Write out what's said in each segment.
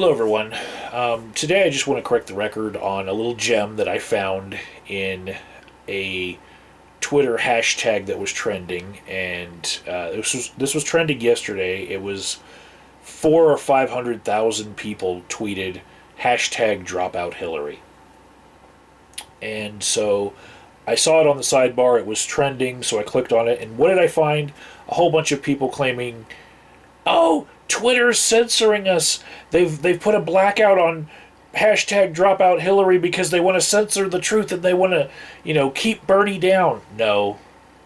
Hello, everyone. Today I just want to correct the record on a little gem that I found in a Twitter hashtag that was trending, and this was trending yesterday. It was 4 or 500,000 people tweeted hashtag dropout Hillary, and so I saw it on the sidebar. It was trending, so I clicked on it, and what did I find? A whole bunch of people claiming, "Oh, Twitter's censoring us. They've put a blackout on hashtag dropout Hillary because they want to censor the truth and they want to, keep Bernie down." No,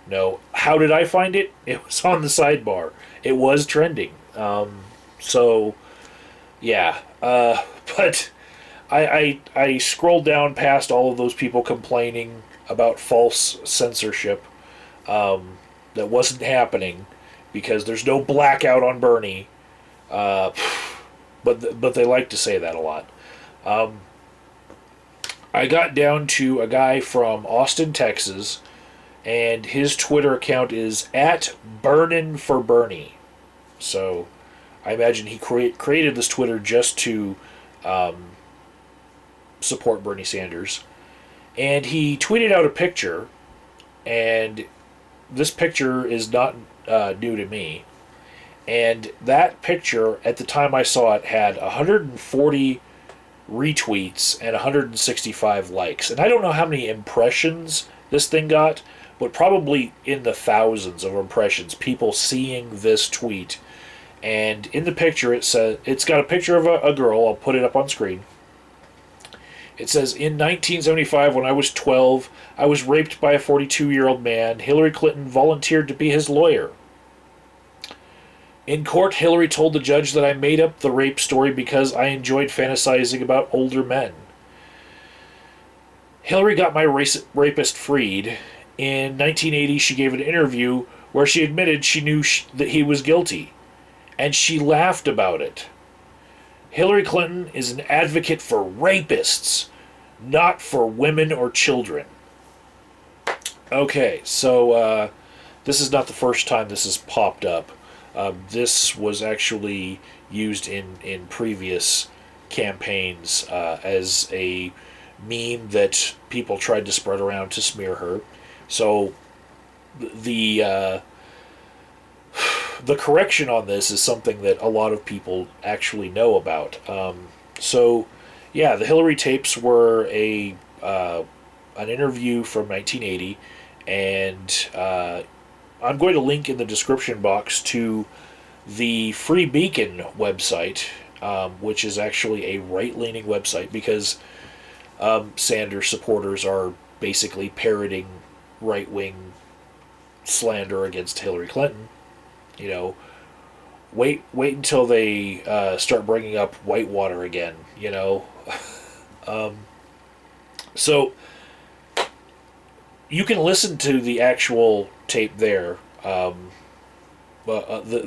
no. How did I find it? It was on the sidebar. It was trending. So yeah. But I scrolled down past all of those people complaining about false censorship that wasn't happening because there's no blackout on Bernie. Uh, but they like to say that a lot. Um, I got down to a guy from Austin, Texas, and his Twitter account is at Burnin' for Bernie. So I imagine he created this Twitter just to um, support Bernie Sanders. And he tweeted out a picture, and this picture is not new to me. And that picture, at the time I saw it, had 140 retweets and 165 likes. And I don't know how many impressions this thing got, but probably in the thousands of impressions, people seeing this tweet. And in the picture, it's got a picture of a girl. I'll put it up on screen. It says, "In 1975, when I was 12, I was raped by a 42-year-old man. Hillary Clinton volunteered to be his lawyer. In court, Hillary told the judge that I made up the rape story because I enjoyed fantasizing about older men. Hillary got my rapist freed. In 1980, she gave an interview where she admitted she knew that he was guilty, and she laughed about it. Hillary Clinton is an advocate for rapists, not for women or children." Okay, so this is not the first time this has popped up. This was actually used in previous campaigns as a meme that people tried to spread around to smear her. So the the correction on this is something that a lot of people actually know about. So yeah, the Hillary tapes were an interview from 1980, and I'm going to link in the description box to the Free Beacon website, which is actually a right-leaning website because Sanders supporters are basically parroting right-wing slander against Hillary Clinton. You know, wait until they start bringing up Whitewater again. So you can listen to the actual tape there, the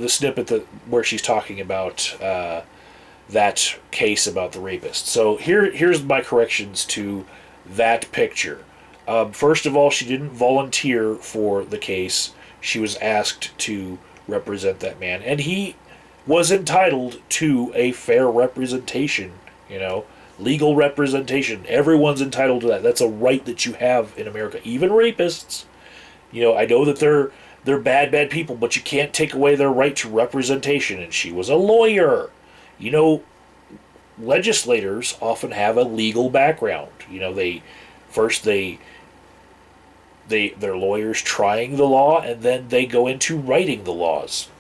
snippet where she's talking about that case about the rapist. So here's my corrections to that picture. First of all, she didn't volunteer for the case. She was asked to represent that man, and he was entitled to a fair representation. Legal representation. Everyone's entitled to that. That's a right that you have in America. Even rapists. I know that they're bad people, but you can't take away their right to representation. And she was a lawyer. Legislators often have a legal background. They're lawyers trying the law, and then they go into writing the laws.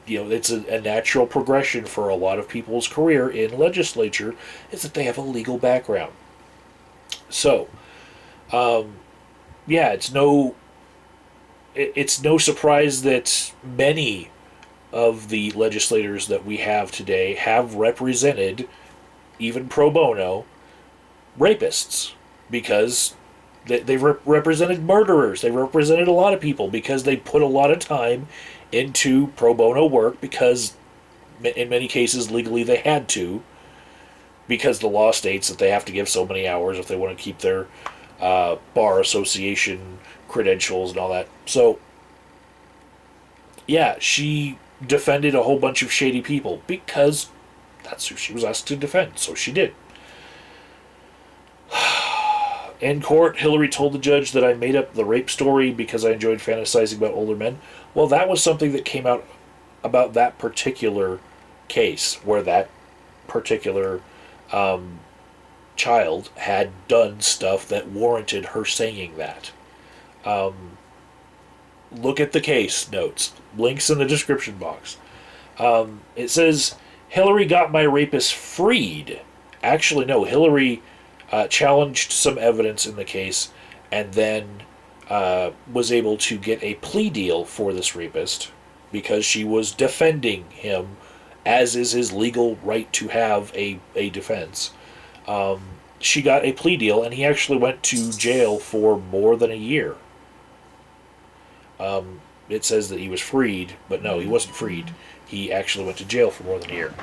It's a natural progression for a lot of people's career in legislature is that they have a legal background. So, yeah, it's no surprise that many of the legislators that we have today have represented, even pro bono, rapists, because they've represented murderers. They represented a lot of people because they put a lot of time into pro bono work because in many cases legally they had to, because the law states that they have to give so many hours if they want to keep their bar association credentials and all that. So yeah, she defended a whole bunch of shady people because That's who she was asked to defend, so she did. In court, Hillary told the judge that I made up the rape story because I enjoyed fantasizing about older men. Well, that was something that came out about that particular case, where that particular child had done stuff that warranted her saying that. Look at the case notes. Links in the description box. It says, Hillary got my rapist freed. Actually, no, Hillary challenged some evidence in the case and then was able to get a plea deal for this rapist because she was defending him, as is his legal right to have a defense. She got a plea deal, and he actually went to jail for more than a year. It says that he was freed, but no, he wasn't freed. He actually went to jail for more than a year.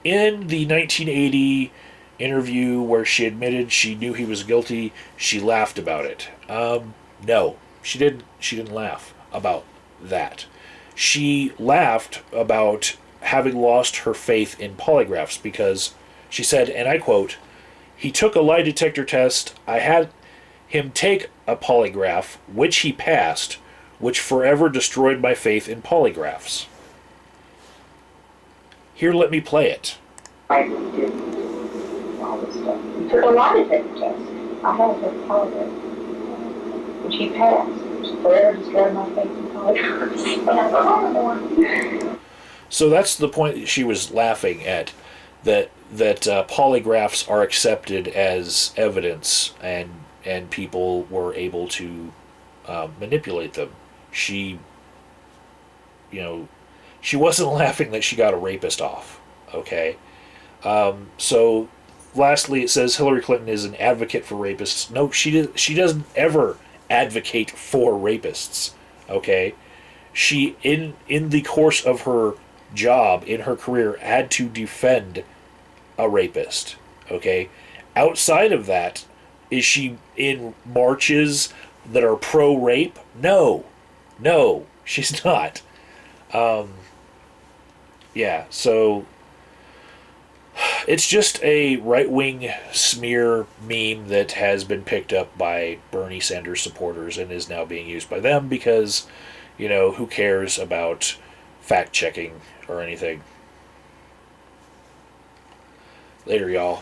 In the 1980 interview where she admitted she knew he was guilty, she laughed about it. No, she didn't. She didn't laugh about that. She laughed about having lost her faith in polygraphs because she said, and I quote, "He took a lie detector test. I had him take a polygraph, which he passed, which forever destroyed my faith in polygraphs." Here, let me play it. I did all this stuff. He took a lie detector test. I had a polygraph, which he passed, which forever destroyed my faith in polygraphs. So that's the point that she was laughing at, that polygraphs are accepted as evidence, and people were able to manipulate them. She wasn't laughing that she got a rapist off. Okay, so lastly, it says Hillary Clinton is an advocate for rapists. No, she doesn't ever advocate for rapists. Okay, she in the course of her job in her career had to defend a rapist. Okay, outside of that, is she in marches that are pro-rape? No, she's not. Yeah, so it's just a right-wing smear meme that has been picked up by Bernie Sanders supporters and is now being used by them because, who cares about fact-checking or anything. Later, y'all.